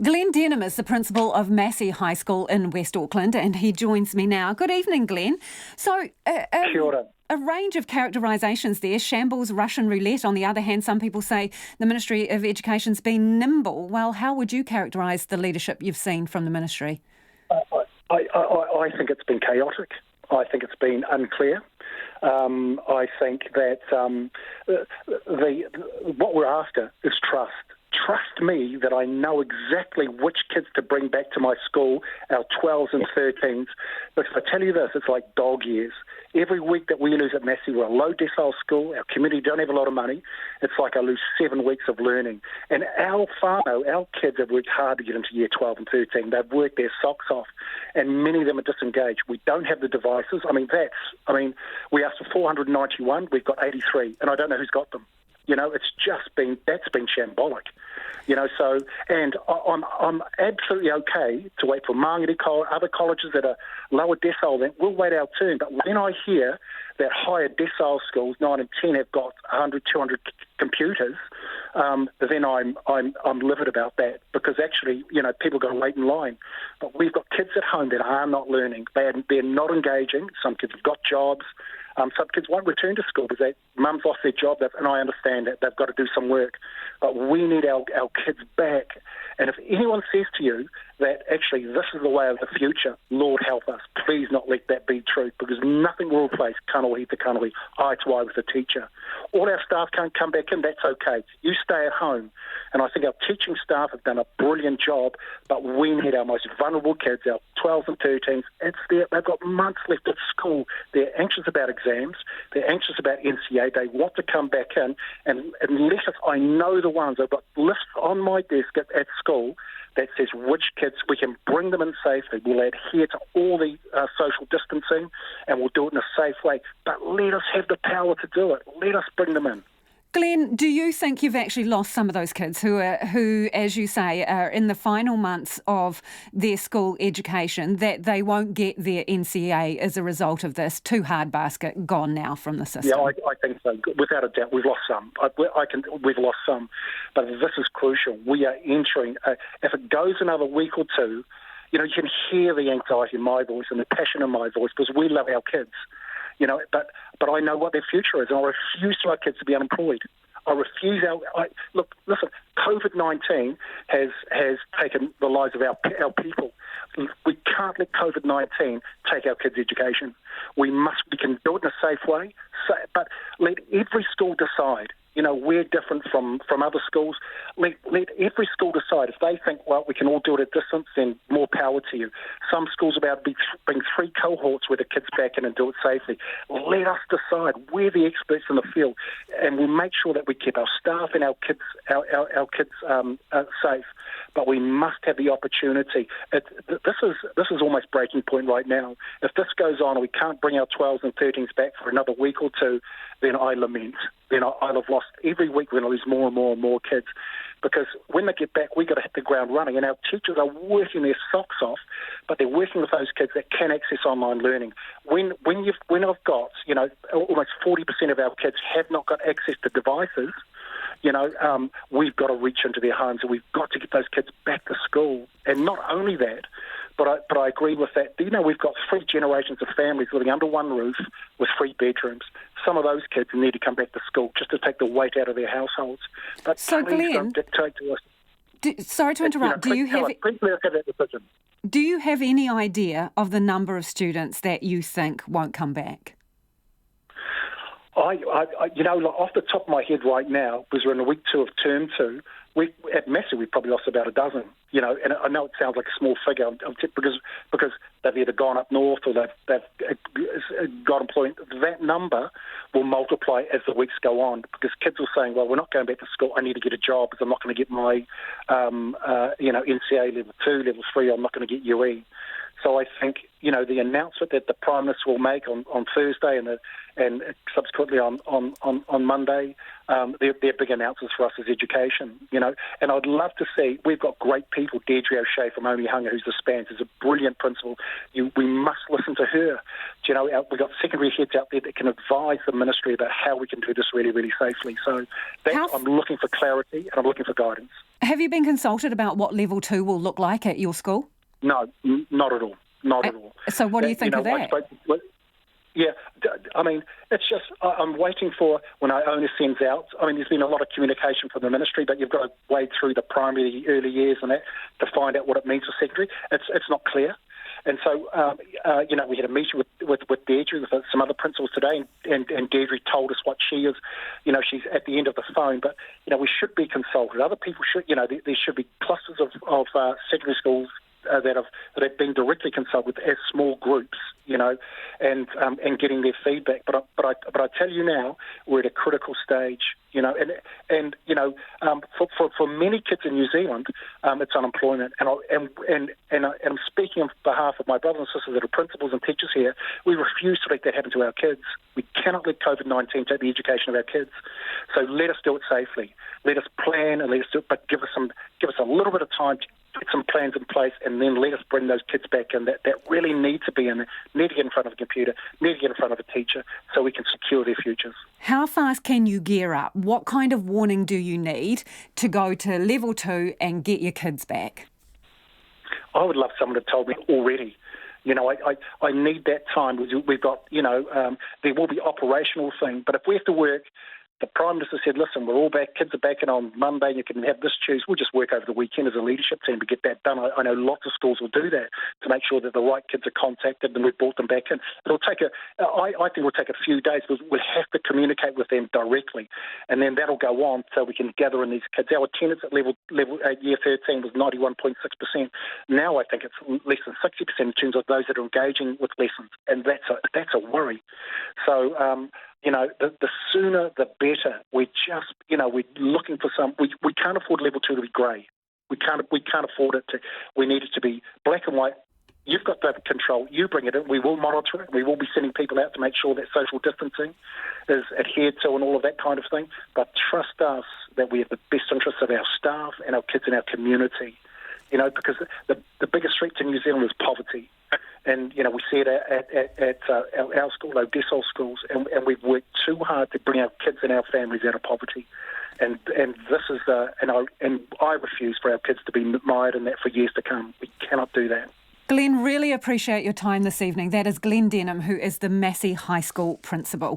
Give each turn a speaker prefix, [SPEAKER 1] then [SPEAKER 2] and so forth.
[SPEAKER 1] Glen Denham is the principal of Massey High School in West Auckland, and he joins me now. Good evening, Glen. So,
[SPEAKER 2] Kia ora.
[SPEAKER 1] a range of characterisations there. Shambles, Russian roulette. On the other hand, some people say the Ministry of Education's been nimble. Well, how would you characterise the leadership you've seen from the Ministry?
[SPEAKER 2] I think it's been chaotic. I think it's been unclear. I think that what we're after is trust. Trust me that I know exactly which kids to bring back to my school, our 12s and 13s. Because I tell you this, it's like dog years. Every week that we lose at Massey, we're a low decile school, our community don't have a lot of money. It's like I lose 7 weeks of learning. And our kids have worked hard to get into year 12 and 13. They've worked their socks off, and many of them are disengaged. We don't have the devices. We asked for 491, we've got 83, and I don't know who's got them. That's been shambolic. And I'm absolutely okay to wait for Māngere College, other colleges that are lower decile, then we'll wait our turn. But when I hear that higher decile schools, 9 and 10, have got 100, 200 computers, then I'm livid about that, because actually, people got to wait in line. But we've got kids at home that are not learning. They're not engaging. Some kids have got jobs. Some kids won't return to school because mum's lost their job, and I understand that they've got to do some work. But we need our kids back. And if anyone says to you that actually this is the way of the future, Lord help us, please not let that be true, because nothing will replace kanohi to kanohi, eye to eye with a teacher. All our staff can't come back in, that's okay. You stay at home. And I think our teaching staff have done a brilliant job, but we need our most vulnerable kids, our 12s and 13s. They've got months left at school. They're anxious about exams. They're anxious about NCA. They want to come back in. And unless I know the ones, I've got lists on my desk at school that says which kids we can bring them in safely. We'll adhere to all the social distancing, and we'll do it in a safe way. But let us have the power to do it. Let us bring them in.
[SPEAKER 1] Glen, do you think you've actually lost some of those kids who, as you say, are in the final months of their school education, that they won't get their NCA as a result of this? Too hard basket gone now from the system.
[SPEAKER 2] Yeah, I think so. Without a doubt, we've lost some. We've lost some. But this is crucial. We are entering, if it goes another week or two, you can hear the anxiety in my voice and the passion in my voice, because we love our kids. But I know what their future is, and I refuse to our kids to be unemployed. Look, listen, COVID-19 has taken the lives of our people. We can't let COVID-19 take our kids' education. We can do it in a safe way, but let every school decide. We're different from other schools. Let every school decide. If they think, well, we can all do it at distance, then more power to you. Some schools are about to bring 3 cohorts with the kids back in and do it safely. Let us decide. We're the experts in the field, and we'll make sure that we keep our staff and our kids safe. But we must have the opportunity. This is almost breaking point right now. If this goes on and we can't bring our 12s and 13s back for another week or two, then I lament. Then I'll have lost every week. We're going to lose more and more and more kids. Because when they get back, we've got to hit the ground running. And our teachers are working their socks off, but they're working with those kids that can access online learning. When I've got, almost 40% of our kids have not got access to devices, we've got to reach into their homes, and we've got to get those kids back to school. And not only that, but I agree with that. We've got 3 generations of families living under one roof with 3 bedrooms. Some of those kids need to come back to school just to take the weight out of their households. But
[SPEAKER 1] so,
[SPEAKER 2] please
[SPEAKER 1] Glen,
[SPEAKER 2] don't dictate to us.
[SPEAKER 1] Sorry to interrupt. Do you have any idea of the number of students that you think won't come back?
[SPEAKER 2] Off the top of my head right now, because we're in week 2 of term 2, at Massey we probably lost about a dozen. And I know it sounds like a small figure because they've either gone up north or they've got employment. That number will multiply as the weeks go on, because kids are saying, well, we're not going back to school. I need to get a job because I'm not going to get my NCA level 2, level 3. I'm not going to get UE. So I think, the announcement that the Prime Minister will make on Thursday and subsequently on Monday, they're big announcements for us as education, And I'd love to see, we've got great people, Deirdre O'Shea from Onehunga, who's the SPANS, is a brilliant principal. We must listen to her. We've got secondary heads out there that can advise the ministry about how we can do this really, really safely. So I'm looking for clarity and I'm looking for guidance.
[SPEAKER 1] Have you been consulted about what level 2 will look like at your school?
[SPEAKER 2] No, not at all. Not at all.
[SPEAKER 1] So what do you think of that?
[SPEAKER 2] Yeah, I mean, it's just, I'm waiting for when our owner sends out. I mean, there's been a lot of communication from the ministry, but you've got to wade through the primary, early years and that to find out what it means for secondary. It's not clear. And so, we had a meeting with Deirdre, with some other principals today, and Deirdre told us what she is. She's at the end of the phone, but, we should be consulted. Other people should, there should be clusters of secondary schools that have been directly consulted with as small groups, and getting their feedback. But I tell you now, we're at a critical stage, for many kids in New Zealand, it's unemployment. And I'm speaking on behalf of my brothers and sisters that are principals and teachers here. We refuse to let that happen to our kids. We cannot let COVID-19 take the education of our kids. So let us do it safely. Let us plan and let us do it, but give us a little bit of time to get some plans in place, and then let us bring those kids back in that really need to be in there, need to get in front of a computer, need to get in front of a teacher so we can secure their futures.
[SPEAKER 1] How fast can you gear up? What kind of warning do you need to go to level 2 and get your kids back?
[SPEAKER 2] I would love someone to tell me already. I need that time. We've got, there will be operational thing, but if we have to work, the Prime Minister said, listen, we're all back, kids are back in on Monday, you can have this Tuesday. We'll just work over the weekend as a leadership team to get that done. I know lots of schools will do that to make sure that the right kids are contacted and we've brought them back in. I think it'll take a few days, because we'll have to communicate with them directly, and then that'll go on so we can gather in these kids. Our attendance at level year 13 was 91.6%. Now I think it's less than 60% in terms of those that are engaging with lessons, and that's a worry. So, the sooner the better. We're just, we're looking for we can't afford level 2 to be grey. We can't afford it to. We need it to be black and white. You've got the control. You bring it in. We will monitor it. We will be sending people out to make sure that social distancing is adhered to and all of that kind of thing. But trust us that we have the best interests of our staff and our kids and our community. Because the biggest threat to New Zealand is poverty. And, we see it at our school, our Dessol schools, and we've worked too hard to bring our kids and our families out of poverty. And this is, and I refuse for our kids to be mired in that for years to come. We cannot do that.
[SPEAKER 1] Glenn, really appreciate your time this evening. That is Glen Denham, who is the Massey High School principal.